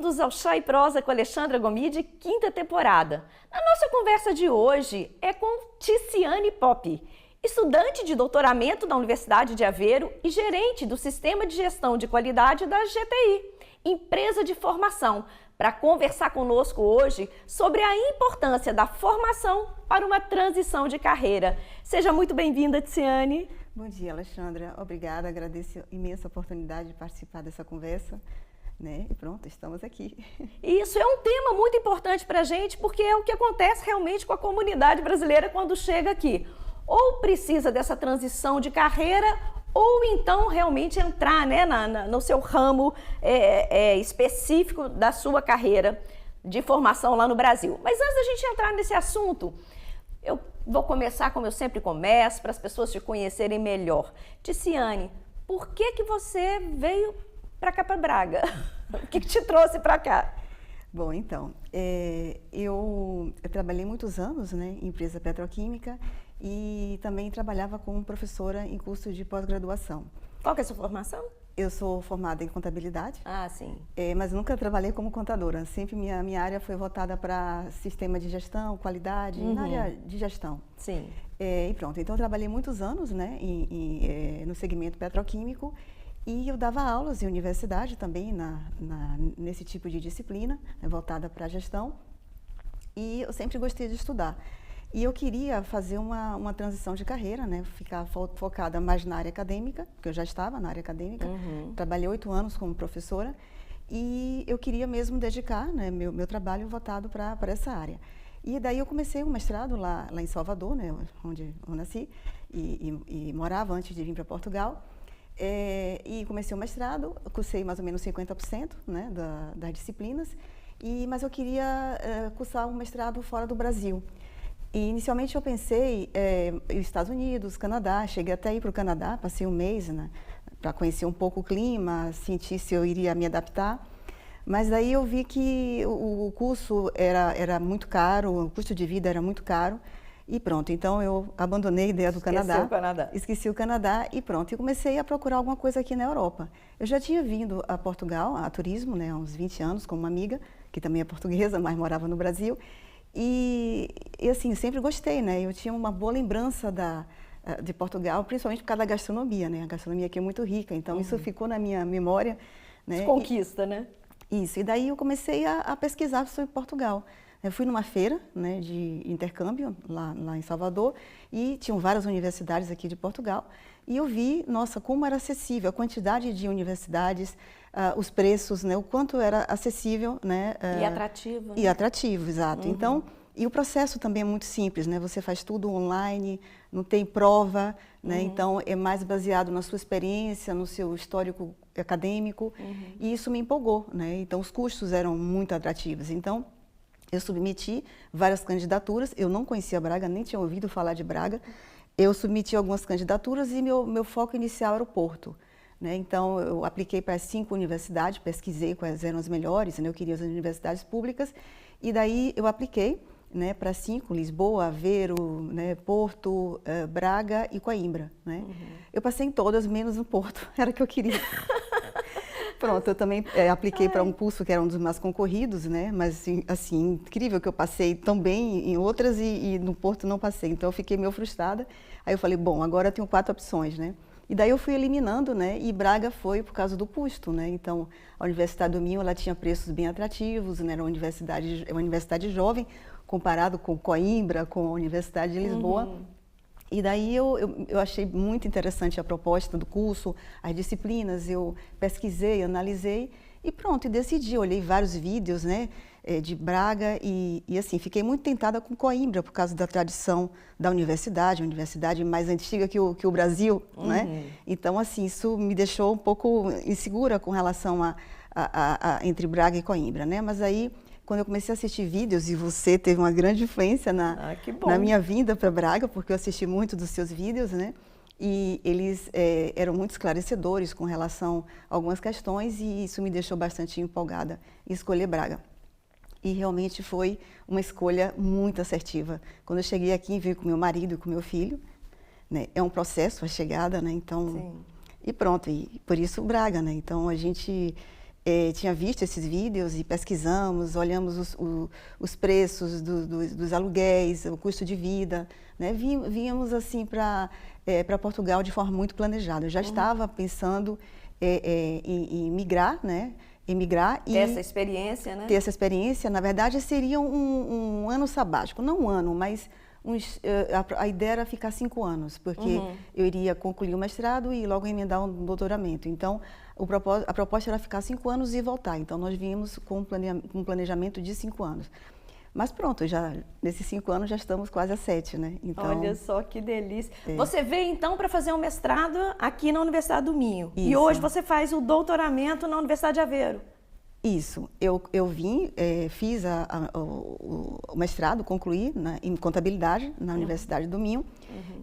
bem-vindos ao Chá e Prosa com Alexandra Gomide, quinta temporada. Na nossa conversa de hoje é com Ticiane Popp, estudante de doutoramento da Universidade de Aveiro e gerente do Sistema de Gestão de Qualidade da GTI, empresa de formação, para conversar conosco hoje sobre a importância da formação para uma transição de carreira. Seja muito bem-vinda, Ticiane. Bom dia, Alexandra. Obrigada, agradeço a imensa oportunidade de participar dessa conversa. E pronto, estamos aqui. Isso é um tema muito importante para a gente, porque é o que acontece realmente com a comunidade brasileira quando chega aqui. Ou precisa dessa transição de carreira, ou então realmente entrar no seu ramo específico da sua carreira de formação lá no Brasil. Mas antes da gente entrar nesse assunto, eu vou começar como eu sempre começo, para as pessoas te conhecerem melhor. Ticiane, por que você veio para cá, para Braga? O que te trouxe para cá? Bom, então, eu trabalhei muitos anos em empresa petroquímica e também trabalhava como professora em curso de pós-graduação. Qual que é a sua formação? Eu sou formada em contabilidade. Ah, sim. Mas nunca trabalhei como contadora. Sempre minha área foi voltada para sistema de gestão, qualidade, na área de gestão. Sim. E pronto, então eu trabalhei muitos anos no segmento petroquímico. E eu dava aulas em universidade também, nesse tipo de disciplina, voltada para a gestão. E eu sempre gostei de estudar. E eu queria fazer uma transição de carreira, ficar focada mais na área acadêmica, porque eu já estava na área acadêmica. Trabalhei 8 anos como professora. E eu queria mesmo dedicar meu trabalho voltado para essa área. E daí eu comecei um mestrado lá em Salvador, onde eu nasci e morava antes de vir para Portugal. E comecei o mestrado, cursei mais ou menos 50% das disciplinas, mas eu queria cursar um mestrado fora do Brasil. E inicialmente eu pensei em Estados Unidos, Canadá, cheguei até ir para o Canadá, passei um mês para conhecer um pouco o clima, sentir se eu iria me adaptar. Mas daí eu vi que o curso era muito caro, o custo de vida era muito caro. E pronto, então eu abandonei a ideia do Canadá. Esqueci o Canadá e pronto. E comecei a procurar alguma coisa aqui na Europa. Eu já tinha vindo a Portugal, a turismo, há uns 20 anos, com uma amiga, que também é portuguesa, mas morava no Brasil. E assim, sempre gostei, Eu tinha uma boa lembrança de Portugal, principalmente por causa da gastronomia, A gastronomia aqui é muito rica, então isso ficou na minha memória. Conquista, Isso, e daí eu comecei a pesquisar sobre Portugal. Eu fui numa feira de intercâmbio lá em Salvador e tinham várias universidades aqui de Portugal e eu vi, nossa, como era acessível, a quantidade de universidades, os preços, o quanto era acessível. E atrativo. E atrativo, exato. Então, e o processo também é muito simples, Você faz tudo online, não tem prova, Então é mais baseado na sua experiência, no seu histórico acadêmico e isso me empolgou, Então os custos eram muito atrativos. Então, eu submeti várias candidaturas, eu não conhecia Braga, nem tinha ouvido falar de Braga. Eu submeti algumas candidaturas e meu foco inicial era o Porto. Então, eu apliquei para 5 universidades, pesquisei quais eram as melhores, eu queria as universidades públicas. E daí eu apliquei para 5, Lisboa, Aveiro, Porto, Braga e Coimbra. Eu passei em todas, menos no Porto, era o que eu queria. Pronto, eu também apliquei para um curso que era um dos mais concorridos, Mas, assim, incrível que eu passei tão bem em outras e no Porto não passei. Então, eu fiquei meio frustrada. Aí eu falei, bom, agora eu tenho 4 opções, E daí eu fui eliminando, E Braga foi por causa do custo, Então, a Universidade do Minho, ela tinha preços bem atrativos, Era uma universidade jovem, comparado com Coimbra, com a Universidade de Lisboa. E daí eu achei muito interessante a proposta do curso, as disciplinas, eu pesquisei, analisei e pronto, e decidi. Olhei vários vídeos de Braga e assim, fiquei muito tentada com Coimbra por causa da tradição da universidade, a universidade mais antiga que o Brasil, Então, assim, isso me deixou um pouco insegura com relação entre Braga e Coimbra, Mas aí, quando eu comecei a assistir vídeos, e você teve uma grande influência na minha vinda para Braga, porque eu assisti muito dos seus vídeos, e eles eram muito esclarecedores com relação a algumas questões, e isso me deixou bastante empolgada em escolher Braga. E realmente foi uma escolha muito assertiva. Quando eu cheguei aqui, vim com meu marido e com meu filho, é um processo a chegada, Então, sim. E pronto, e por isso Braga, Então a gente tinha visto esses vídeos e pesquisamos, olhamos os preços dos aluguéis, o custo de vida, né? Víamos assim para Portugal de forma muito planejada. Eu já estava pensando em migrar, né? Emigrar e ter essa experiência, né? Ter essa experiência. Na verdade, seria um ano sabático, não um ano, mas a ideia era ficar 5 anos, porque eu iria concluir o mestrado e logo emendar um doutoramento. Então, a proposta era ficar 5 anos e voltar. Então, nós viemos com um planejamento de 5 anos. Mas pronto, nesses 5 anos já estamos quase a 7, né? Então, olha só que delícia. Você veio então para fazer um mestrado aqui na Universidade do Minho. Isso. E hoje você faz o doutoramento na Universidade de Aveiro. Isso. Eu vim, fiz o mestrado, concluí em contabilidade na Universidade do Minho.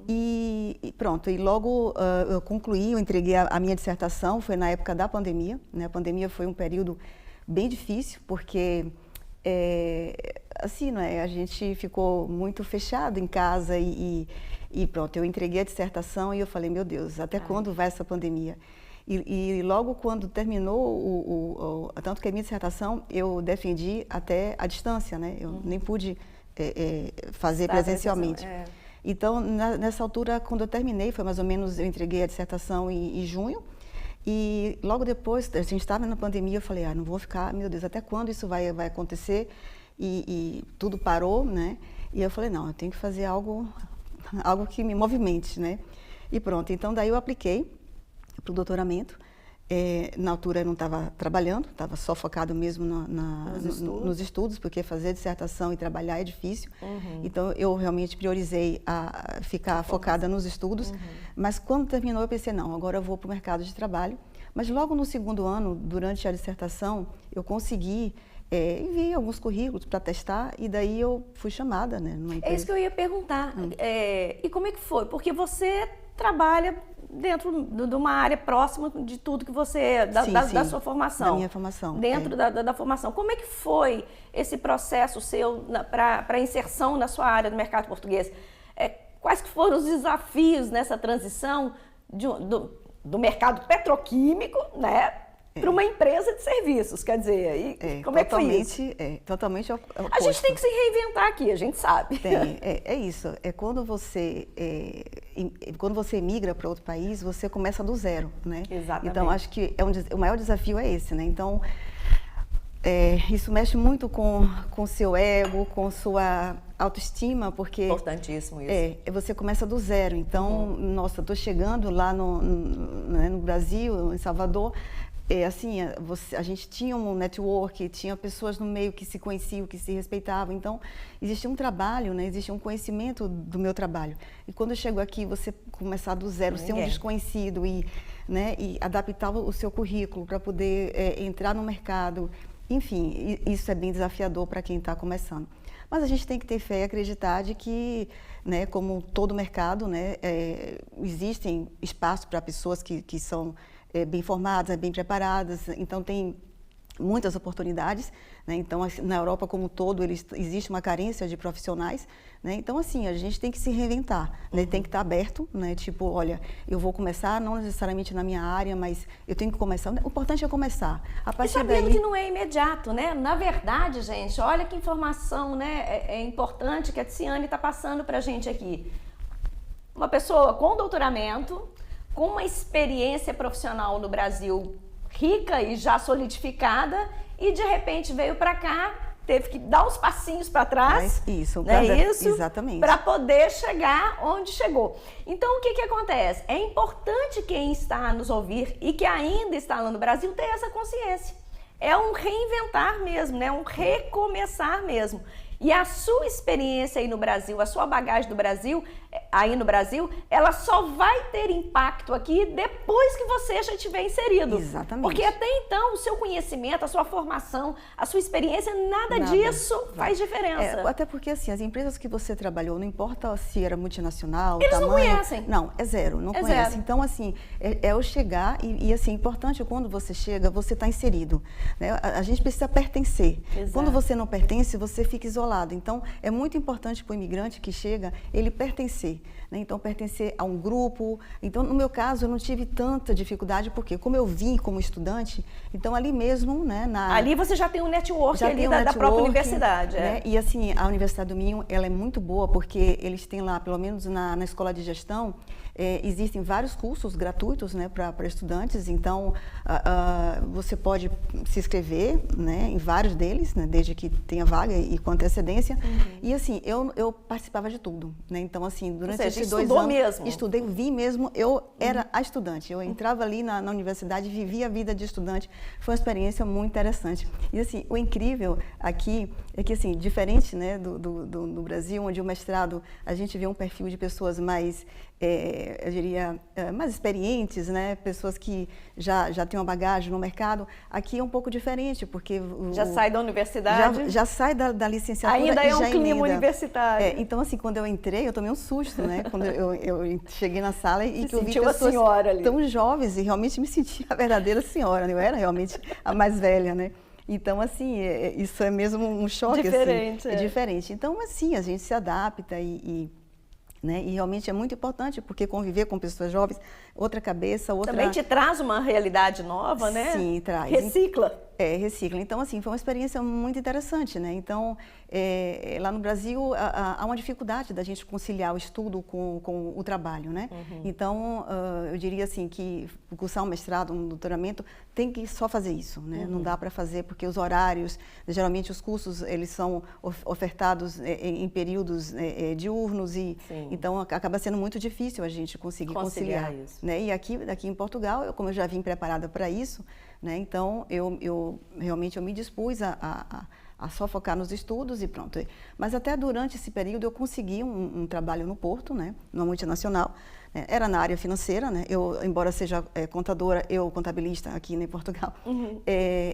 E pronto, e logo eu concluí, eu entreguei a minha dissertação, foi na época da pandemia, né? A pandemia foi um período bem difícil, porque assim, não é? A gente ficou muito fechado em casa e pronto, eu entreguei a dissertação e eu falei, meu Deus, até quando vai essa pandemia? E logo quando terminou, tanto que a minha dissertação eu defendi até à distância, né? Eu nem pude fazer presencialmente. Então, nessa altura, quando eu terminei, foi mais ou menos, eu entreguei a dissertação em junho, e logo depois, a gente estava na pandemia, eu falei, não vou ficar, meu Deus, até quando isso vai acontecer? E tudo parou, né? E eu falei, não, eu tenho que fazer algo que me movimente, né? E pronto, então daí eu apliquei para o doutoramento. Na altura eu não estava trabalhando, estava só focado mesmo nos estudos, porque fazer dissertação e trabalhar é difícil. Então eu realmente priorizei a ficar focada nos estudos. Mas quando terminou eu pensei, não, agora eu vou para o mercado de trabalho. Mas logo no segundo ano, durante a dissertação, eu consegui enviei alguns currículos para testar e daí eu fui chamada, né? É isso que eu ia perguntar. E como é que foi? Porque você trabalha dentro de uma área próxima de tudo que você... Da sua formação. Da minha formação. Dentro da formação. Como é que foi esse processo seu para inserção na sua área do mercado português? Quais que foram os desafios nessa transição do mercado petroquímico, né? Para uma empresa de serviços, quer dizer, como é que foi isso? Totalmente oposto. A gente tem que se reinventar aqui, a gente sabe. É isso, quando você emigra para outro país, você começa do zero, né? Exatamente. Então, acho que o maior desafio é esse, né? Então, isso mexe muito com o seu ego, com sua autoestima, porque... Importantíssimo isso. Você começa do zero, então, nossa, estou chegando lá no Brasil, em Salvador, assim, a gente tinha um network, tinha pessoas no meio que se conheciam, que se respeitavam. Então, existia um trabalho, né? Existia um conhecimento do meu trabalho. E quando eu chego aqui, você começar do zero, ser um desconhecido e adaptar o seu currículo para poder entrar no mercado. Enfim, isso é bem desafiador para quem está começando. Mas a gente tem que ter fé e acreditar de que, né, como todo mercado, né, existem espaços para pessoas que são bem formadas, bem preparadas, então tem muitas oportunidades, né? Então na Europa como um todo existe uma carência de profissionais, né? Então assim, a gente tem que se reinventar, né? Tem que estar aberto, né? Tipo, olha, eu vou começar não necessariamente na minha área, mas eu tenho que começar, o importante é começar. A partir e sabendo daí... que não é imediato, né? Na verdade, gente, olha que informação, né, importante que a Tiziane está passando para a gente aqui. Uma pessoa com doutoramento, com uma experiência profissional no Brasil rica e já solidificada, e de repente veio para cá, teve que dar uns passinhos para trás, exatamente, para poder chegar onde chegou. Então, o que acontece? É importante quem está a nos ouvir e que ainda está lá no Brasil ter essa consciência. É um reinventar mesmo, né? Um recomeçar mesmo. E a sua experiência aí no Brasil, a sua bagagem do Brasil, aí no Brasil, ela só vai ter impacto aqui depois que você já estiver inserido. Exatamente. Porque até então, o seu conhecimento, a sua formação, a sua experiência, nada disso faz diferença. Até porque, assim, as empresas que você trabalhou, não importa se era multinacional, eles tamanho... não conhecem. Não, é zero, não conhece. Zero. Então, assim, eu chegar e assim, importante, quando você chega, você está inserido. Né? A gente precisa pertencer. Exato. Quando você não pertence, você fica isolado. isolado. Então, é muito importante para o imigrante que chega, ele pertencer, né? Então, pertencer a um grupo. Então, no meu caso, eu não tive tanta dificuldade, porque como eu vim como estudante, então ali mesmo, né? Ali você já tem um network ali da própria universidade. Né? E assim, a Universidade do Minho, ela é muito boa, porque eles têm lá, pelo menos na Escola de Gestão, existem vários cursos gratuitos, né, para estudantes. Então, você pode se inscrever, né, em vários deles, né, desde que tenha vaga e com antecedência. E assim, eu participava de tudo, né? Então, assim, durante esses 2 anos, mesmo. Estudei, vi mesmo, eu era a estudante. Eu entrava ali na universidade, vivia a vida de estudante. Foi uma experiência muito interessante. E assim, o incrível aqui é que, assim, diferente, né, do Brasil, onde o mestrado, a gente vê um perfil de pessoas mais, eu diria, mais experientes, né? Pessoas que já têm uma bagagem no mercado. Aqui é um pouco diferente, porque... Já sai da universidade? Já sai da licenciatura. Ainda é um já clima emenda. Universitário. Então, assim, quando eu entrei, eu tomei um susto, né? Quando eu cheguei na sala e que eu vi pessoas tão jovens, e realmente me senti a verdadeira senhora, né? Eu era realmente a mais velha, né? Então, assim, isso é mesmo um choque. Diferente. Assim, é diferente. Então, assim, a gente se adapta né? E realmente é muito importante, porque conviver com pessoas jovens, outra cabeça, outra... Também te traz uma realidade nova, né? Sim, traz. Recicla. Recicla. Então, assim, foi uma experiência muito interessante, né? Então, lá no Brasil, há uma dificuldade da gente conciliar o estudo com o trabalho, né? Então, eu diria assim que cursar um mestrado, um doutoramento, tem que só fazer isso, né? Não dá para fazer, porque os horários, geralmente os cursos, eles são ofertados em períodos diurnos, e então acaba sendo muito difícil a gente conseguir conciliar isso, né? E aqui em Portugal, como eu já vim preparada para isso, né? Então, eu realmente me dispus a só focar nos estudos e pronto. Mas até durante esse período eu consegui um trabalho no Porto, né? Numa multinacional. Era na área financeira, né? Eu, embora seja contadora, contabilista aqui em Portugal,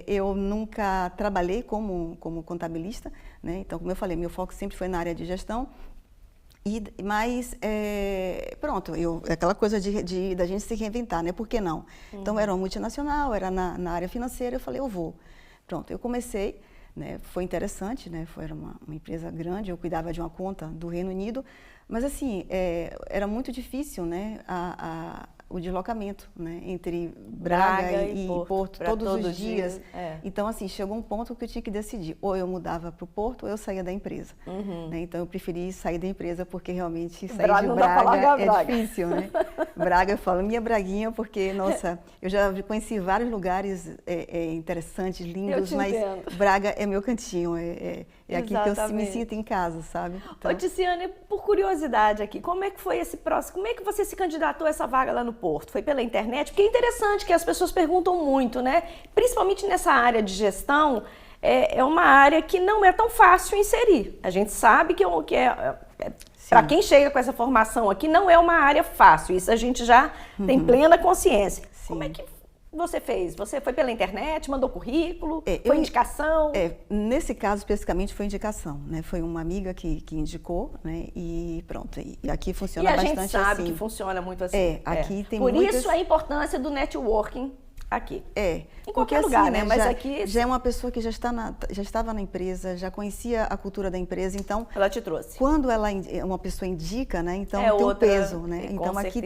eu nunca trabalhei como contabilista, né? Então, como eu falei, meu foco sempre foi na área de gestão. Mas, pronto, aquela coisa da gente se reinventar, né? Por que não? Então, era uma multinacional, era na área financeira, eu falei, eu vou. Pronto, eu comecei, né? Foi interessante, né? Era uma empresa grande, eu cuidava de uma conta do Reino Unido, mas, assim, era muito difícil, né? O deslocamento, né? Entre Braga e Porto todos os dias. Então, assim, chegou um ponto que eu tinha que decidir. Ou eu mudava para o Porto ou eu saía da empresa. Né? Então, eu preferi sair da empresa porque realmente sair de Braga é difícil, né? Braga, eu falo, minha Braguinha, porque, nossa, eu já conheci vários lugares interessantes, lindos, mas Braga é meu cantinho. É aqui que eu me sinto em casa, sabe? Então... Ô, Ticiane, por curiosidade aqui, como é que foi esse processo? Como é que você se candidatou a essa vaga lá no Porto? Foi pela internet? Porque é interessante que as pessoas perguntam muito, né? Principalmente nessa área de gestão, é uma área que não é tão fácil inserir. A gente sabe que para quem chega com essa formação aqui, não é uma área fácil. Isso a gente já tem plena consciência. Sim. Como é que você fez? Você foi pela internet, mandou currículo, foi indicação? Nesse caso, especificamente, foi indicação, né? Foi uma amiga que indicou, né? E pronto, e aqui funciona bastante assim. E a gente sabe que funciona muito assim. Aqui tem Por isso a importância do networking aqui. Em qualquer lugar, assim, né? Mas aqui... Já é uma pessoa que já estava na empresa, já conhecia a cultura da empresa, então... Ela te trouxe. Quando uma pessoa indica, né? Então tem um peso, né? Então aqui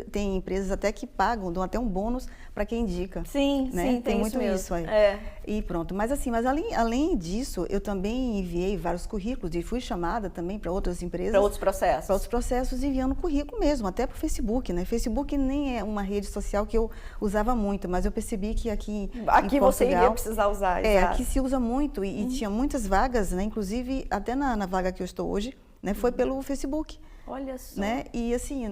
tem empresas até que pagam, dão até um bônus para quem indica. Sim, né? sim, tem muito isso aí. E pronto. Mas assim, além disso, eu também enviei vários currículos e fui chamada também para outras empresas. Para outros processos. Para outros processos, enviando currículo mesmo, até para o Facebook, né? Facebook nem é uma rede social que eu usava muito, mas eu percebi que aqui em Portugal, você iria precisar usar. Aqui se usa muito e tinha muitas vagas, né? Inclusive até na vaga que eu estou hoje, né? Foi pelo Facebook. Olha só. Né? E assim,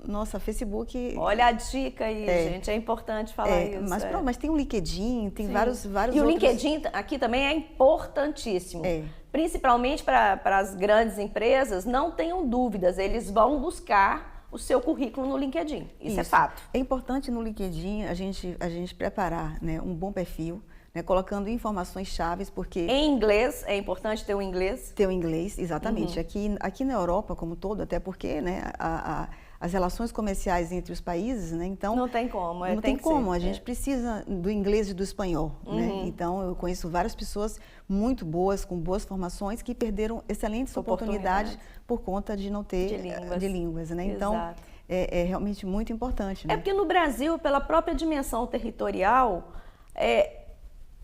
nossa, Facebook... Olha a dica aí, gente, é importante falar isso. Mas tem o LinkedIn, tem vários E outros... o LinkedIn aqui também é importantíssimo. Principalmente para as grandes empresas, não tenham dúvidas, eles vão buscar o seu currículo no LinkedIn. Isso é fato. É importante no LinkedIn a gente preparar, né, um bom perfil, né, colocando informações chaves, porque... Em inglês, é importante ter o inglês? Ter o inglês, exatamente. Aqui na Europa como todo, até porque, né, as relações comerciais entre os países, né? Então não tem como, não tem como. A gente precisa do inglês e do espanhol, né? Então eu conheço várias pessoas muito boas, com boas formações, que perderam excelentes oportunidades por conta de não ter de línguas, né? Então é realmente muito importante, né? É porque no Brasil, pela própria dimensão territorial,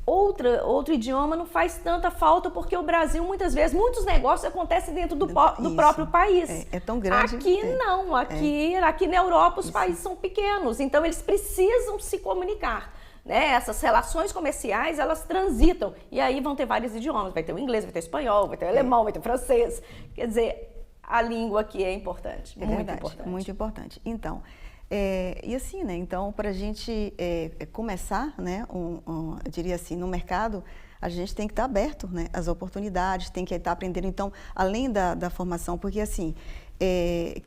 outro idioma não faz tanta falta, porque o Brasil, muitas vezes, muitos negócios acontecem dentro do próprio país. É tão grande. Aqui não, aqui na Europa os países são pequenos, então eles precisam se comunicar. Né? Essas relações comerciais, elas transitam, e aí vão ter vários idiomas, vai ter o inglês, vai ter o espanhol, vai ter o alemão, vai ter o francês, quer dizer, a língua aqui é importante, muito importante. Muito importante. Então, e assim, né? Então, para a gente começar, né? Eu diria assim, no mercado, a gente tem que estar aberto, né? Às oportunidades, tem que estar aprendendo. Então, além da formação, porque assim,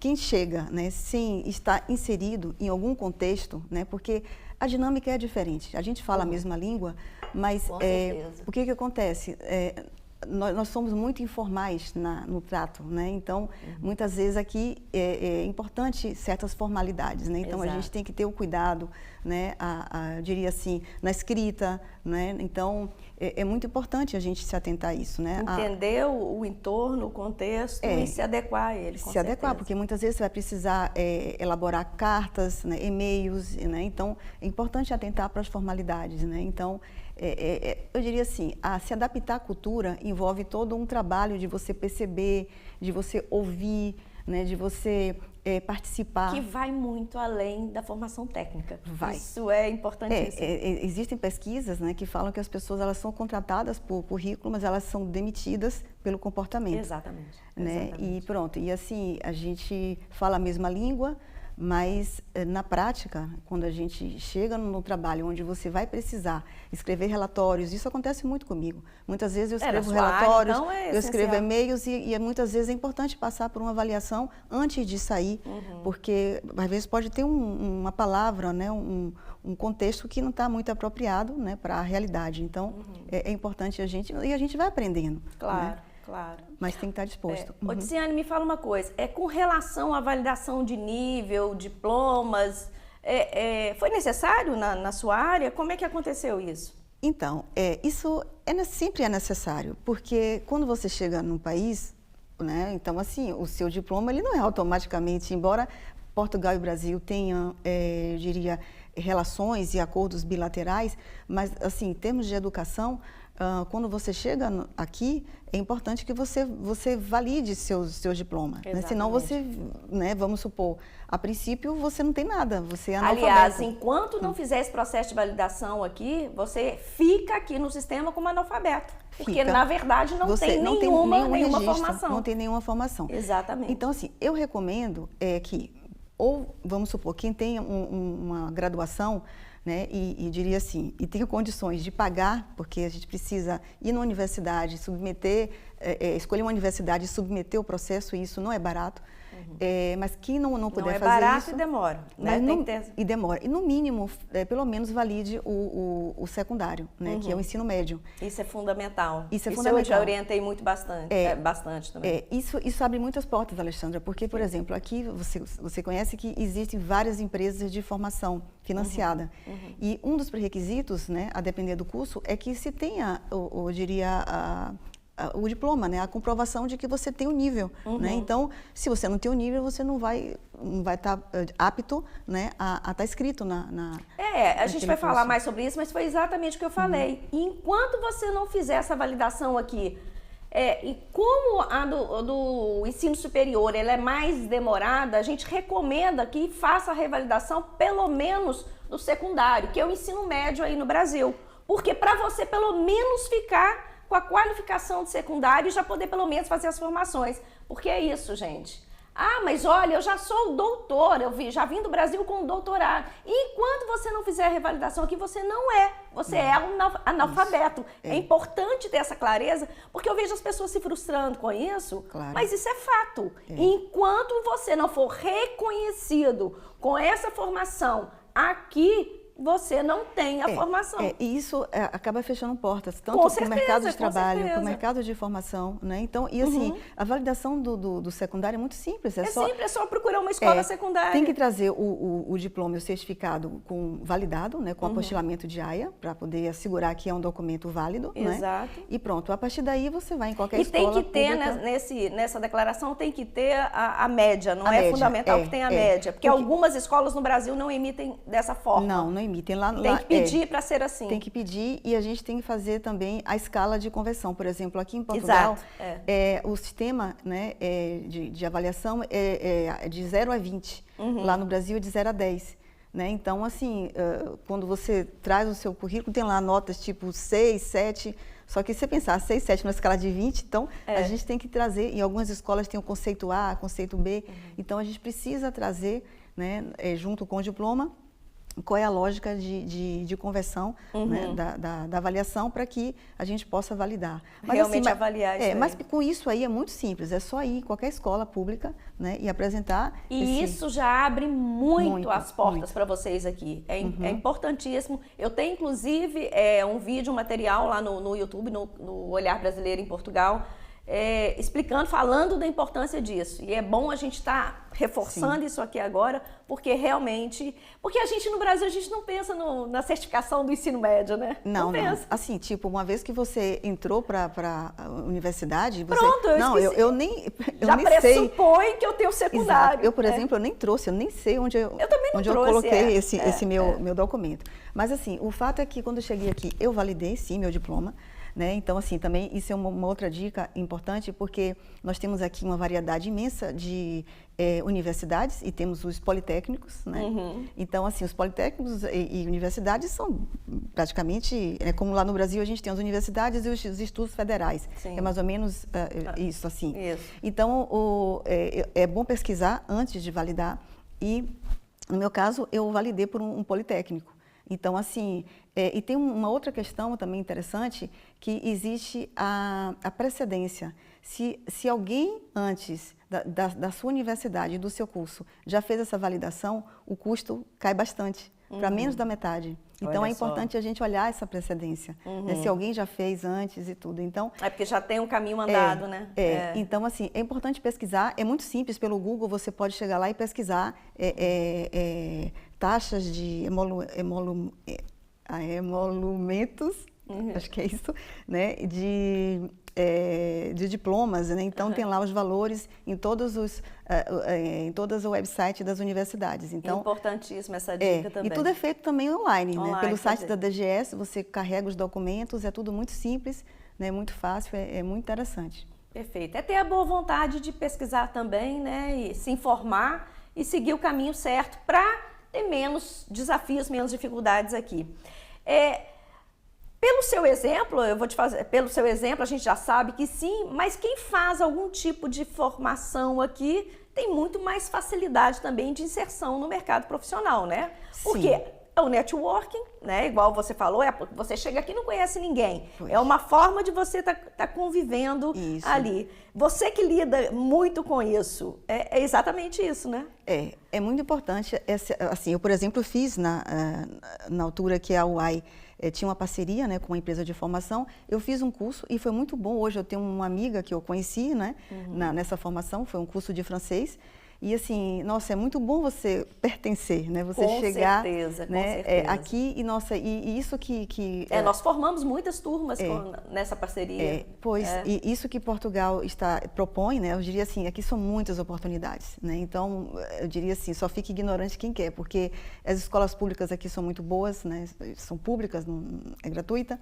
quem chega, né? Sem estar inserido em algum contexto, né? Porque a dinâmica é diferente. A gente fala a mesma língua, mas o que acontece? Nós somos muito informais no trato, né? Então, muitas vezes aqui é importante certas formalidades, né? Então, a gente tem que ter o cuidado, né? Eu diria assim, na escrita, né? Então, é muito importante a gente se atentar a isso, né? Entender o entorno, o contexto e se adequar a ele, com adequar, porque muitas vezes você vai precisar elaborar cartas, né? E-mails, né? Então, é importante atentar para as formalidades, né? Então, eu diria assim, se adaptar à cultura envolve todo um trabalho de você perceber, de você ouvir, né, de você participar. Que vai muito além da formação técnica. Vai. Isso é importantíssimo. Existem pesquisas, né, que falam que as pessoas elas são contratadas por currículo, mas elas são demitidas pelo comportamento. Exatamente. Né? E pronto, e assim, a gente fala a mesma língua, mas na prática, quando a gente chega no trabalho onde você vai precisar escrever relatórios, isso acontece muito comigo. Muitas vezes eu escrevo relatórios, área, então eu escrevo e-mails e muitas vezes é importante passar por uma avaliação antes de sair, porque às vezes pode ter uma palavra, né, um contexto que não está muito apropriado, né, para a realidade. Então, é importante a gente vai aprendendo. Claro. Né? Claro. Mas tem que estar disposto. Odiciane, me fala uma coisa, com relação à validação de nível, diplomas, foi necessário na sua área? Como é que aconteceu isso? Então, isso sempre é necessário, porque quando você chega num país, né, então assim, o seu diploma ele não é automaticamente, embora Portugal e Brasil tenham, eu diria, relações e acordos bilaterais, mas assim, em termos de educação, quando você chega aqui, é importante que você valide seus diplomas. Né? Senão você, né, vamos supor, a princípio você não tem nada, você é analfabeto. Aliás, enquanto não fizer esse processo de validação aqui, você fica aqui no sistema como analfabeto. Porque, na verdade, não tem nenhuma formação. Não tem nenhuma formação. Exatamente. Então, assim, eu recomendo que, ou vamos supor, quem tem uma graduação, né, e diria assim, e tem condições de pagar, porque a gente precisa ir na universidade, escolher uma universidade e submeter o processo, e isso não é barato. Mas quem não puder fazer isso... Não é barato e demora. Né? E demora. E no mínimo, pelo menos valide o secundário, né, que é o ensino médio. Isso é fundamental. Isso eu já orientei bastante também. Isso abre muitas portas, Alexandra, porque, por exemplo, aqui você conhece que existem várias empresas de formação financiada. E um dos pré-requisitos, né, a depender do curso, é que se tenha, eu diria, o diploma, né, a comprovação de que você tem o nível, né? Então, se você não tem o nível, você não vai estar apto, né, a estar inscrito a gente vai falar mais sobre isso, mas foi exatamente o que eu falei. E enquanto você não fizer essa validação aqui, e como a do ensino superior ela é mais demorada, a gente recomenda que faça a revalidação pelo menos do secundário, que é o ensino médio aí no Brasil. Porque para você pelo menos ficar com a qualificação de secundário e já poder pelo menos fazer as formações. Porque é isso, gente. Mas olha, eu já sou doutor, já vim do Brasil com um doutorado. E enquanto você não fizer a revalidação aqui, você não é. Você é analfabeto. É importante ter essa clareza, porque eu vejo as pessoas se frustrando com isso, mas isso é fato. Enquanto você não for reconhecido com essa formação aqui, você não tem a formação. E isso acaba fechando portas, tanto Com para o certeza, mercado de com trabalho, para o certeza. mercado de formação, né? Então, e assim, a validação do secundário é muito simples. É só procurar uma escola secundária. Tem que trazer o diploma e o certificado validado, né? Com apostilamento de AIA, para poder assegurar que é um documento válido, Exato. né? E pronto, a partir daí você vai em qualquer E escola tem que ter, pública. nessa declaração, tem que ter a média, não A é média, fundamental que tenha a média, porque algumas escolas no Brasil não emitem dessa forma. Não emitem. Tem que pedir para ser assim. Tem que pedir e a gente tem que fazer também a escala de conversão. Por exemplo, aqui em Portugal, o sistema, né, de avaliação é de 0 a 20. Lá no Brasil é de 0 a 10. Né? Então, assim, quando você traz o seu currículo, tem lá notas tipo 6, 7... Só que se você pensar 6, 7 na escala de 20, então a gente tem que trazer, em algumas escolas tem o conceito A, conceito B, então a gente precisa trazer, né, junto com o diploma, qual é a lógica de conversão, né, da avaliação para que a gente possa validar. Mas, realmente assim, avaliar isso. Mas com isso aí é muito simples, é só ir em qualquer escola pública, né, e apresentar. E isso já abre muito as portas para vocês aqui. É importantíssimo. Eu tenho, inclusive, um vídeo, um material lá no YouTube, no Olhar Brasileiro em Portugal, explicando, falando da importância disso. E é bom a gente estar reforçando isso aqui agora, porque realmente... Porque a gente, no Brasil, a gente não pensa na certificação do ensino médio, né? Não pensa. Assim, tipo, uma vez que você entrou para a universidade... Você... Pronto, eu nem já pressupõe que eu tenho secundário. Exato. Eu, por exemplo, eu nem trouxe, eu nem sei onde eu coloquei esse meu documento. Mas, assim, o fato é que quando eu cheguei aqui, eu validei, sim, meu diploma. Né? Então, assim, também isso é uma outra dica importante, porque nós temos aqui uma variedade imensa de universidades e temos os politécnicos, né? Então, assim, os politécnicos e universidades são praticamente, como lá no Brasil a gente tem as universidades e os estudos federais. Sim. É mais ou menos isso, assim. Isso. Então, é bom pesquisar antes de validar e, no meu caso, eu validei por um politécnico. Então, assim, e tem uma outra questão também interessante, que existe a precedência. Se alguém antes da sua universidade, do seu curso, já fez essa validação, o custo cai bastante, para menos da metade. Então, é importante a gente olhar essa precedência, né? Se alguém já fez antes e tudo. Então, porque já tem um caminho andado, né? Então, assim, é importante pesquisar. É muito simples, pelo Google você pode chegar lá e pesquisar taxas de emolumentos, acho que é isso, né? De diplomas, né? Então tem lá os valores em todas os websites das universidades. Então, importantíssima essa dica também. E tudo é feito também online, né? Pelo site da DGS, você carrega os documentos, é tudo muito simples, né? Muito fácil, é muito interessante. Perfeito. É ter a boa vontade de pesquisar também, né? E se informar e seguir o caminho certo para ter menos desafios, menos dificuldades aqui. Pelo seu exemplo, pelo seu exemplo, a gente já sabe que sim, mas quem faz algum tipo de formação aqui tem muito mais facilidade também de inserção no mercado profissional, né? Porque é o networking, né? Igual você falou, você chega aqui e não conhece ninguém. Pois. É uma forma de você tá convivendo ali. Você que lida muito com isso, é exatamente isso, né? É muito importante. Assim, eu, por exemplo, fiz na altura que a UAI tinha uma parceria, né, com uma empresa de formação, eu fiz um curso e foi muito bom. Hoje eu tenho uma amiga que eu conheci, né, nessa formação, foi um curso de francês. E assim, nossa, é muito bom você pertencer, né? Você chegar, né, aqui e, nossa, e isso que nós formamos muitas turmas nessa parceria. E isso que Portugal propõe, né? Eu diria assim, aqui são muitas oportunidades, né? Então, eu diria assim, só fique ignorante quem quer, porque as escolas públicas aqui são muito boas, né? São públicas, não é gratuita.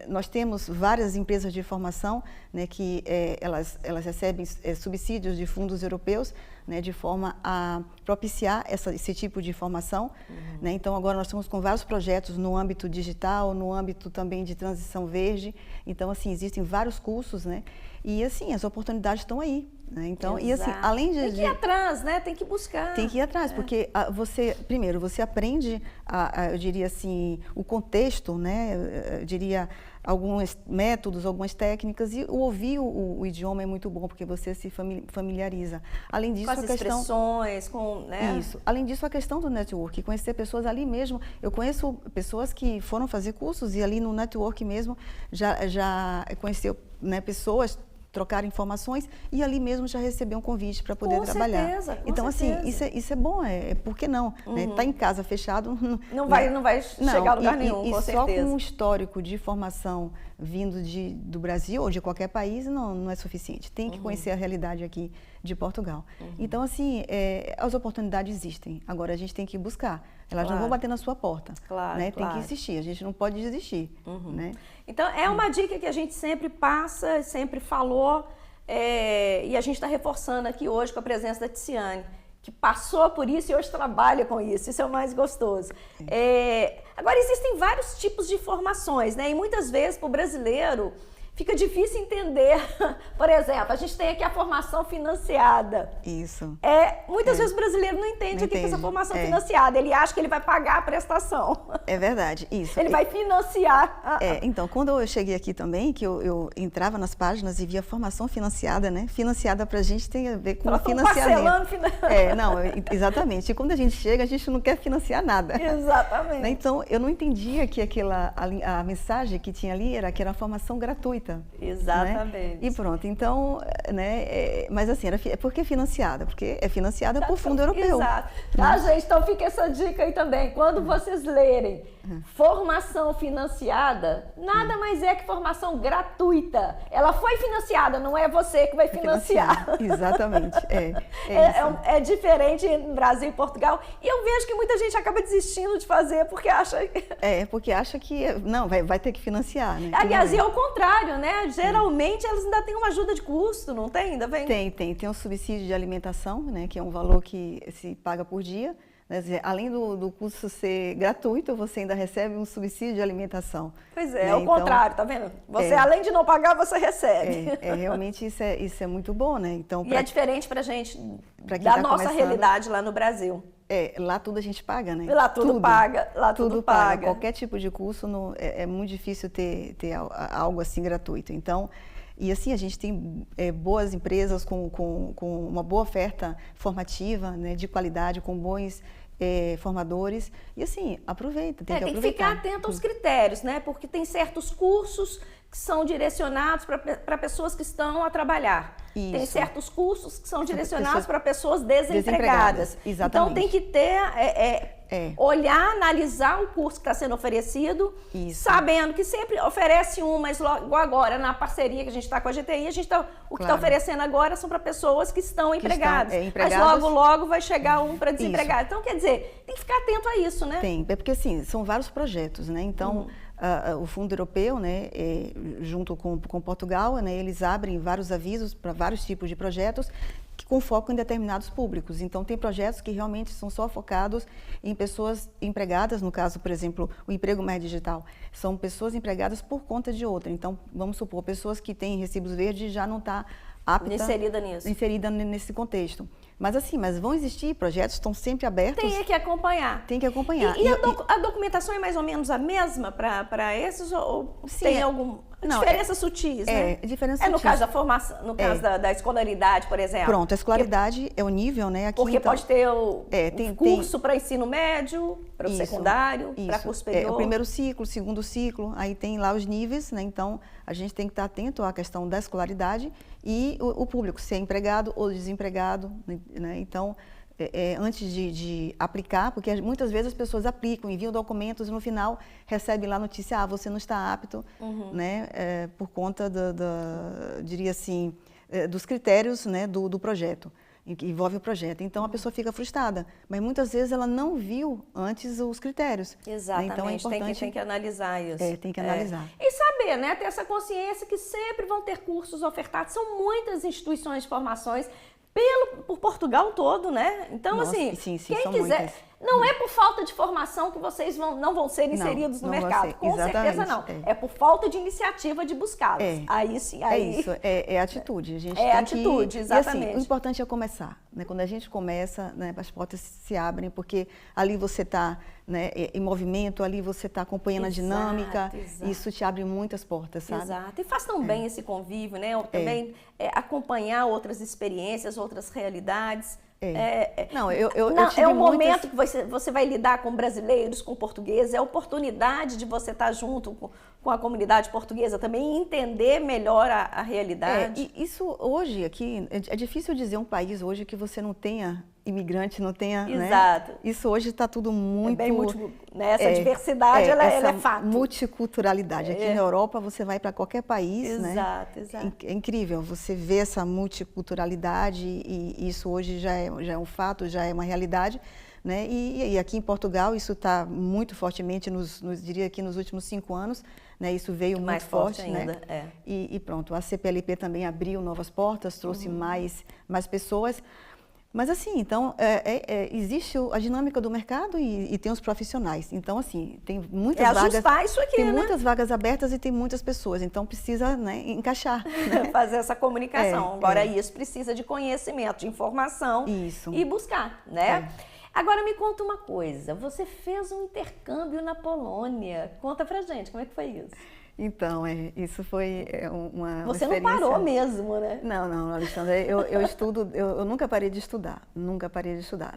Nós temos várias empresas de formação, né, que elas recebem subsídios de fundos europeus, né, de forma a propiciar esse tipo de formação. Né? Então, agora nós estamos com vários projetos no âmbito digital, no âmbito também de transição verde. Então, assim, existem vários cursos, né? E, assim, as oportunidades estão aí. né? Então, e assim, além de... Tem que ir atrás, né? Tem que buscar. Tem que ir atrás, porque primeiro, você aprende, eu diria assim, o contexto, né? Eu diria alguns métodos, algumas técnicas, e ouvir o idioma é muito bom, porque você se familiariza. Além disso, com as expressões, né? Isso. Além disso, a questão do network, conhecer pessoas ali mesmo. Eu conheço pessoas que foram fazer cursos e ali no network mesmo já conheceu, né, pessoas, trocar informações e ali mesmo já receber um convite para poder trabalhar. Certeza, com então, certeza. assim, isso é bom, por que não? Né? Tá em casa fechado... Não vai chegar a lugar nenhum, com certeza. Só com um histórico de formação vindo do Brasil ou de qualquer país não é suficiente. Tem que conhecer a realidade aqui de Portugal. Então, assim, as oportunidades existem. Agora, a gente tem que buscar. Elas não vão bater na sua porta. Claro, né? Tem que insistir. A gente não pode desistir. Né? Então, é uma dica que a gente sempre passa, sempre falou, e a gente está reforçando aqui hoje com a presença da Tiziane, que passou por isso e hoje trabalha com isso. Isso é o mais gostoso. Agora, existem vários tipos de formações, né? E muitas vezes, para o brasileiro, fica difícil entender. Por exemplo, a gente tem aqui a formação financiada. Isso. Muitas vezes o brasileiro não entende o que é essa formação financiada. Ele acha que ele vai pagar a prestação. É verdade, isso. Ele vai financiar. Então, quando eu cheguei aqui também, que eu entrava nas páginas e via formação financiada, né? Financiada pra gente tem a ver com o financiamento. Exatamente. E quando a gente chega, a gente não quer financiar nada. Exatamente. Né? Então, eu não entendia que a mensagem que tinha ali era que era formação gratuita. Exatamente. Né? E pronto, então, né, mas assim, por que financiada? Porque é financiada por fundo europeu. Exato. Tá, gente? Então fica essa dica aí também. Quando vocês lerem formação financiada, nada mais é que formação gratuita. Ela foi financiada, não é você que vai financiar. Exatamente. É diferente no Brasil e Portugal. E eu vejo que muita gente acaba desistindo de fazer porque acha... porque acha que não, vai ter que financiar. Né? Aliás, e ao contrário, né? Geralmente elas ainda têm uma ajuda de custo, não tem? Ainda bem? Tem um subsídio de alimentação, né? Que é um valor que se paga por dia. Quer dizer, além do curso ser gratuito, você ainda recebe um subsídio de alimentação. Pois é, o contrário, tá vendo? Você, além de não pagar, você recebe. Realmente isso é muito bom, né? Então, é diferente pra gente da nossa realidade lá no Brasil. Lá tudo a gente paga, né? Lá tudo paga, lá tudo paga. Qualquer tipo de curso é muito difícil ter algo assim gratuito. Então, e assim, a gente tem boas empresas com uma boa oferta formativa, né, de qualidade, com bons formadores. E assim, aproveita, tem que aproveitar. Tem que ficar atento aos critérios, né? Porque tem certos cursos que são direcionados para pessoas que estão a trabalhar. Isso. Tem certos cursos que são direcionados para pessoas desempregadas. Exatamente. Então tem que ter, olhar, analisar o curso que está sendo oferecido, sabendo que sempre oferece mas logo agora, na parceria que a gente está com a GTI, o que está oferecendo agora são para pessoas que estão empregadas. Mas logo vai chegar para desempregado. Então, quer dizer, tem que ficar atento a isso, né? Tem, porque assim, são vários projetos, né? Então, o Fundo Europeu, né, junto com Portugal, né, eles abrem vários avisos para vários tipos de projetos com foco em determinados públicos. Então, tem projetos que realmente são só focados em pessoas empregadas, no caso, por exemplo, o emprego mais digital. São pessoas empregadas por conta de outra. Então, vamos supor, pessoas que têm recibos verdes já não está apta... Inserida nesse contexto. Mas assim, vão existir projetos, estão sempre abertos. Tem que acompanhar. Tem que acompanhar. E a documentação é mais ou menos a mesma para esses? Ou tem alguma diferença sutis, né? Diferença no caso da formação, no caso da escolaridade, por exemplo. Pronto, a escolaridade é o nível, né? Aqui, porque pode ter o curso para ensino médio, para o secundário, para curso superior. O primeiro ciclo, segundo ciclo, aí tem lá os níveis, né? Então, a gente tem que estar atento à questão da escolaridade e o público, se é empregado ou desempregado, né? Então, antes de aplicar, porque muitas vezes as pessoas aplicam, enviam documentos e no final recebem lá a notícia, você não está apto, né? Por conta diria assim, dos critérios, né, do projeto, que envolve o projeto. Então, a pessoa fica frustrada, mas muitas vezes ela não viu antes os critérios. Exatamente, né? Então, é importante, tem que analisar isso. Tem que analisar. E saber, né, ter essa consciência que sempre vão ter cursos ofertados, são muitas instituições de formações por Portugal todo, né? Então, Nossa, assim, sim, quem quiser... Não é por falta de formação que vocês não vão ser inseridos no mercado. Com certeza não. É por falta de iniciativa de buscá-los. Aí sim. Aí... É isso, é atitude. A gente é atitude, exatamente. E assim, o importante é começar. Né? Quando a gente começa, né, as portas se abrem, porque ali você está, né, em movimento, ali você está acompanhando a dinâmica. Isso te abre muitas portas, sabe? Exato. E faz tão bem esse convívio, né? Também acompanhar outras experiências, outras realidades. É o momento que você vai lidar com brasileiros, com portugueses, é a oportunidade de você estar junto com a comunidade portuguesa também e entender melhor a realidade. E isso hoje aqui, é difícil dizer um país hoje que você não tenha imigrante, não tenha... Exato. Né? Isso hoje está tudo muito... É bem né? Essa diversidade, ela é fato. Multiculturalidade. Aqui na Europa, você vai para qualquer país, exato, né? Exato. É incrível, você vê essa multiculturalidade e isso hoje já é um fato, já é uma realidade. Né? E aqui em Portugal isso está muito fortemente, diria que nos últimos 5 anos, né? Isso veio mais muito forte ainda. Né? E pronto, a CPLP também abriu novas portas, trouxe mais pessoas. Mas assim, então, existe a dinâmica do mercado e tem os profissionais. Então, assim, tem muitas vagas. Isso aqui, tem né? muitas vagas abertas e tem muitas pessoas. Então, precisa, né, encaixar. Né? Fazer essa comunicação. Agora, isso precisa de conhecimento, de informação. Isso. E buscar, né? Agora, me conta uma coisa. Você fez um intercâmbio na Polônia. Conta pra gente, como é que foi isso? Então, isso foi uma Você experiência... não parou mesmo, né? Não, Alexandra, eu estudo, eu nunca parei de estudar,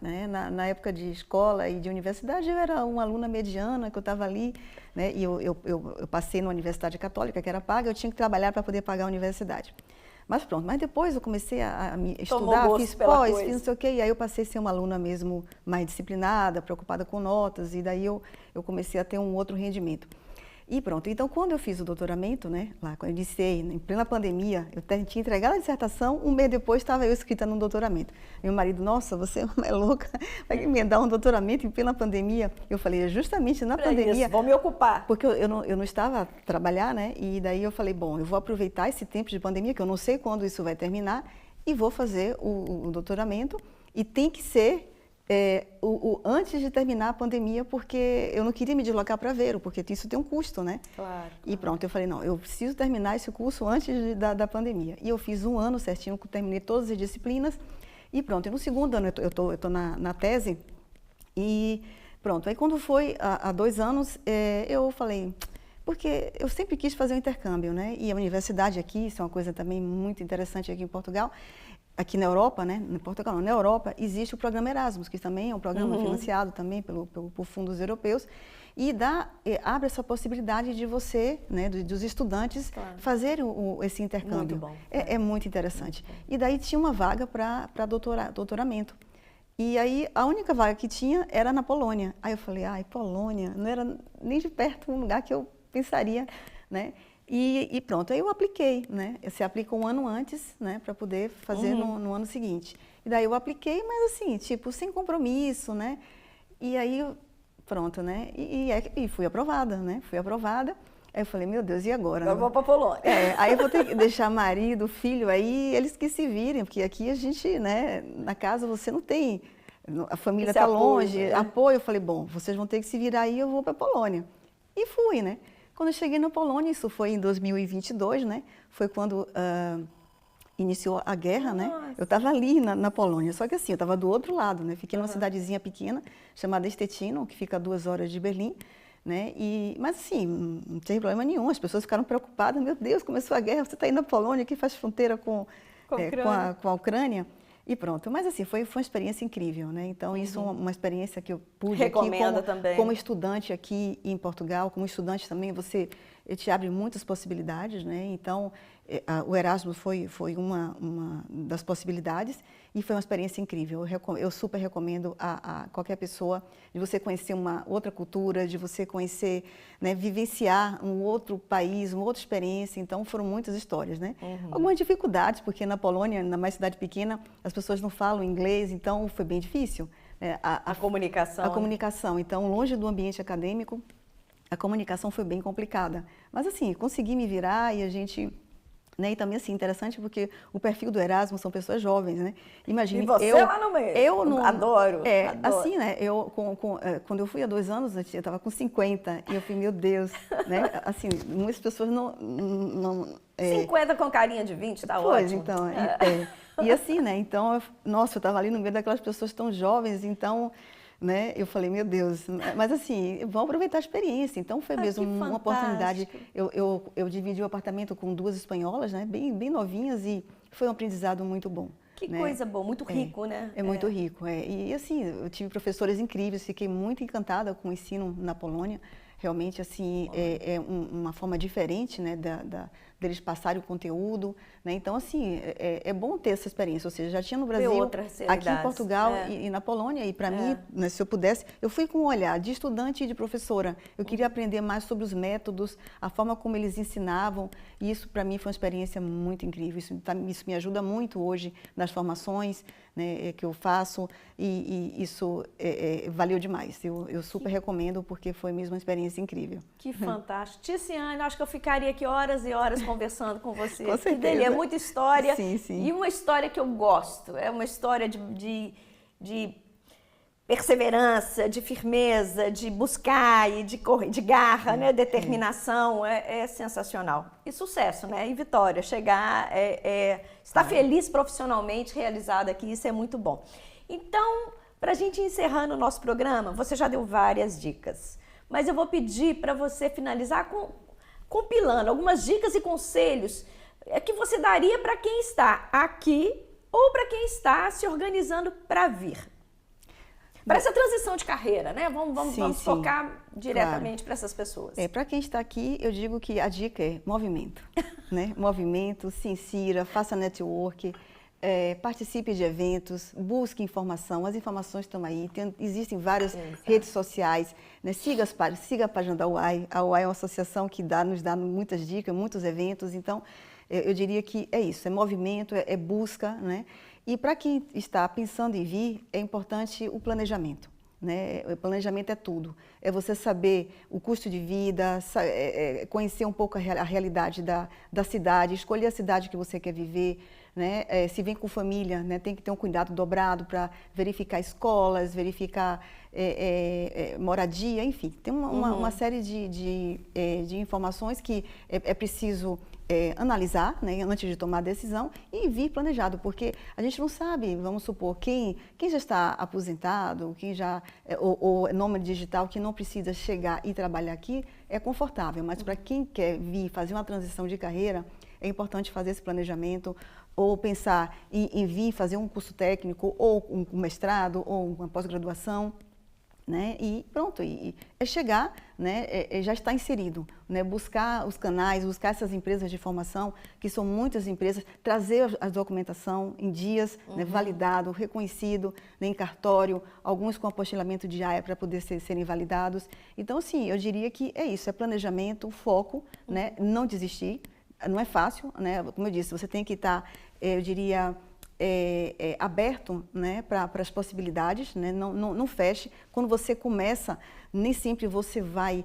né? Na época de escola e de universidade, eu era uma aluna mediana, que eu estava ali, né? E eu passei na Universidade Católica, que era paga, eu tinha que trabalhar para poder pagar a universidade. Mas pronto, mas depois eu comecei a estudar, fiz pós, fiz não sei o quê, e aí eu passei a ser uma aluna mesmo mais disciplinada, preocupada com notas, e daí eu comecei a ter um outro rendimento. E pronto, então quando eu fiz o doutoramento, né, lá quando eu iniciei, em plena pandemia, eu tinha entregado a dissertação, um mês depois estava eu inscrita no doutoramento. Meu marido, nossa, você é louca, vai emendar um doutoramento em plena pandemia? Eu falei, justamente na pandemia... Isso, vou me ocupar. Porque eu não estava a trabalhar, né, e daí eu falei, bom, eu vou aproveitar esse tempo de pandemia, que eu não sei quando isso vai terminar, e vou fazer o doutoramento, e tem que ser... antes de terminar a pandemia, porque eu não queria me deslocar para Aveiro, porque isso tem um custo, né? Claro. E pronto, eu falei, não, eu preciso terminar esse curso antes da pandemia. E eu fiz 1 ano certinho, terminei todas as disciplinas, e pronto. E no segundo ano, eu estou na tese, e pronto. Aí quando foi há 2 anos, eu falei, porque eu sempre quis fazer um intercâmbio, né? E a universidade aqui, isso é uma coisa também muito interessante aqui em Portugal, aqui na Europa, né? Em Portugal, não, na Europa, existe o programa Erasmus, que também é um programa financiado também por fundos europeus, e abre essa possibilidade de você, né, dos estudantes, fazer esse intercâmbio. Muito bom. É muito interessante. E daí tinha uma vaga para doutoramento. E aí a única vaga que tinha era na Polônia. Aí eu falei, Polônia, não era nem de perto um lugar que eu pensaria, né? E pronto, aí eu apliquei, né? Você aplica 1 ano antes, né? Para poder fazer no ano seguinte. E daí eu apliquei, mas assim, tipo, sem compromisso, né? E aí, pronto, né? E fui aprovada, né? Fui aprovada. Aí eu falei, meu Deus, e agora? Eu vou para a Polônia. Aí eu vou ter que deixar marido, filho, aí eles que se virem, porque aqui a gente, né? Na casa você não tem, a família está longe, apoio. Eu falei, bom, vocês vão ter que se virar aí, eu vou para a Polônia. E fui, né? Quando eu cheguei na Polônia, isso foi em 2022, né? Foi quando iniciou a guerra, né? Eu estava ali na Polônia, só que assim, eu estava do outro lado, né? Fiquei numa cidadezinha pequena, chamada Szczecin, que fica a 2 horas de Berlim, né? Mas assim, não tem problema nenhum, as pessoas ficaram preocupadas, meu Deus, começou a guerra, você está indo na Polônia, que faz fronteira com a Ucrânia. E pronto, mas assim, foi uma experiência incrível, né? Então, isso é uma experiência que eu pude Recomendo aqui também. Como estudante aqui em Portugal, como estudante também, te abre muitas possibilidades, né? Então, o Erasmus foi uma das possibilidades e foi uma experiência incrível. Eu super recomendo a qualquer pessoa de você conhecer uma outra cultura, de você conhecer, né, vivenciar um outro país, uma outra experiência. Então, foram muitas histórias, né? Algumas dificuldades, porque na Polônia, na mais cidade pequena, as pessoas não falam inglês, então foi bem difícil. A comunicação. A comunicação. Então, longe do ambiente acadêmico, a comunicação foi bem complicada. Mas assim, consegui me virar e a gente Né? E também, assim, interessante porque o perfil do Erasmus são pessoas jovens, né? Imagine, e você lá no meio. Eu não... Adoro. Assim, né? Quando eu fui há 2 anos, eu estava com 50, e eu falei, meu Deus, né? Assim, muitas pessoas não 50 com carinha de 20, tá pois, ótimo. Então, E assim, né? Então, eu estava ali no meio daquelas pessoas tão jovens, então... Né? Eu falei, meu Deus, mas assim, vamos aproveitar a experiência. Então foi mesmo uma oportunidade. Eu dividi o apartamento com 2 espanholas, né? Bem novinhas, e foi um aprendizado muito bom. Que né? coisa boa, muito rico, né? É muito rico. E assim, eu tive professores incríveis, fiquei muito encantada com o ensino na Polônia. Realmente, assim, uma forma diferente, né, deles passarem o conteúdo, né? Então, assim, é bom ter essa experiência. Ou seja, já tinha no Brasil, aqui em Portugal e na Polônia. E para mim, né, se eu pudesse, eu fui com um olhar de estudante e de professora. Eu queria aprender mais sobre os métodos, a forma como eles ensinavam. E isso, para mim, foi uma experiência muito incrível. Isso me ajuda muito hoje nas formações, né, que eu faço. E isso valeu demais. Eu super recomendo, porque foi mesmo uma experiência incrível. Que fantástico. Tiziane, acho que eu ficaria aqui horas e horas conversando com você. Com certeza. Que delícia, é muita história. Sim, sim. E uma história que eu gosto. É uma história de perseverança, de firmeza, de buscar e de garra, né? Determinação. É sensacional. E sucesso, né? E vitória. Chegar, estar feliz profissionalmente, realizada aqui, isso é muito bom. Então, para a gente encerrando o nosso programa, você já deu várias dicas. Mas eu vou pedir para você finalizar compilando algumas dicas e conselhos que você daria para quem está aqui ou para quem está se organizando para vir. Para essa transição de carreira, né? Vamos focar diretamente para essas pessoas. Para quem está aqui, eu digo que a dica é movimento. Né? Movimento, se insira, faça network. Participe de eventos, busque informação, as informações estão aí, existem várias redes sociais, né? Siga a página da UAI. A UAI é uma associação que nos dá muitas dicas, muitos eventos, então eu diria que é isso, é movimento, é busca, né? E para quem está pensando em vir, é importante o planejamento. Né? O planejamento é tudo, é você saber o custo de vida, conhecer um pouco a realidade da cidade, escolher a cidade que você quer viver, né? Se vem com família, né? Tem que ter um cuidado dobrado para verificar escolas, verificar moradia, enfim, tem uma série de informações que é preciso analisar, né, antes de tomar a decisão e vir planejado, porque a gente não sabe, vamos supor, quem já está aposentado, quem já ou nômade digital, que não precisa chegar e trabalhar aqui, é confortável, mas para quem quer vir fazer uma transição de carreira, é importante fazer esse planejamento, ou pensar em vir fazer um curso técnico, ou um mestrado, ou uma pós-graduação, né? E pronto, é chegar, né? Já está inserido, né? Buscar os canais, buscar essas empresas de formação, que são muitas empresas, trazer a documentação em dias, né? Validado, reconhecido, né? Em cartório, alguns com apostilamento de AIA para poder serem validados. Então, assim, eu diria que é isso, é planejamento, foco, né? Não desistir, não é fácil, né? Como eu disse, você tem que estar, eu diria, aberto, né, para as possibilidades, né? Não feche. Quando você começa, nem sempre você vai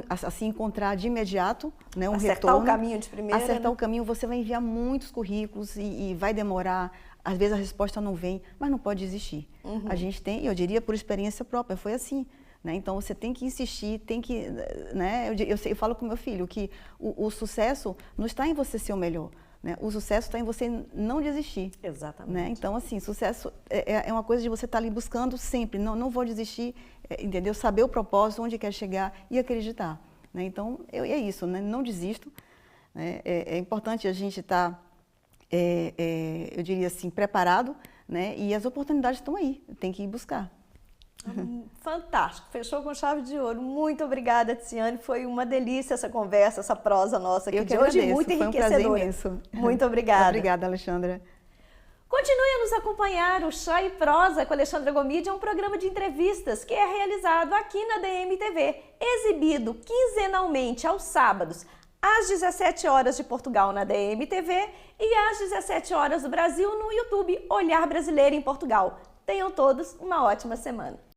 assim, encontrar de imediato, né, um retorno. Acertar o caminho de primeira. Acertar o caminho, você vai enviar muitos currículos e vai demorar. Às vezes a resposta não vem, mas não pode desistir. A gente tem, eu diria por experiência própria, foi assim. Né? Então você tem que insistir, tem que, né? Eu falo com meu filho que o sucesso não está em você ser o melhor. Né? O sucesso está em você não desistir. Exatamente. Né? Então, assim, sucesso é uma coisa de você estar ali buscando sempre, não vou desistir, entendeu? Saber o propósito, onde quer chegar e acreditar. Né? Então, é isso, né? Não desisto. Né? É importante a gente estar, eu diria assim, preparado, né? E as oportunidades estão aí, tem que ir buscar. Fantástico, fechou com chave de ouro. Muito obrigada, Tiziane. Foi uma delícia essa conversa, essa prosa nossa aqui de hoje, muito enriquecedora. Foi um prazer imenso. Muito obrigada. Obrigada, Alexandra. Continue a nos acompanhar. O Chá e Prosa com Alexandra Gomide é um programa de entrevistas que é realizado aqui na DMTV, exibido quinzenalmente aos sábados, às 17 horas de Portugal na DMTV e às 17 horas do Brasil no YouTube Olhar Brasileiro em Portugal. Tenham todos uma ótima semana.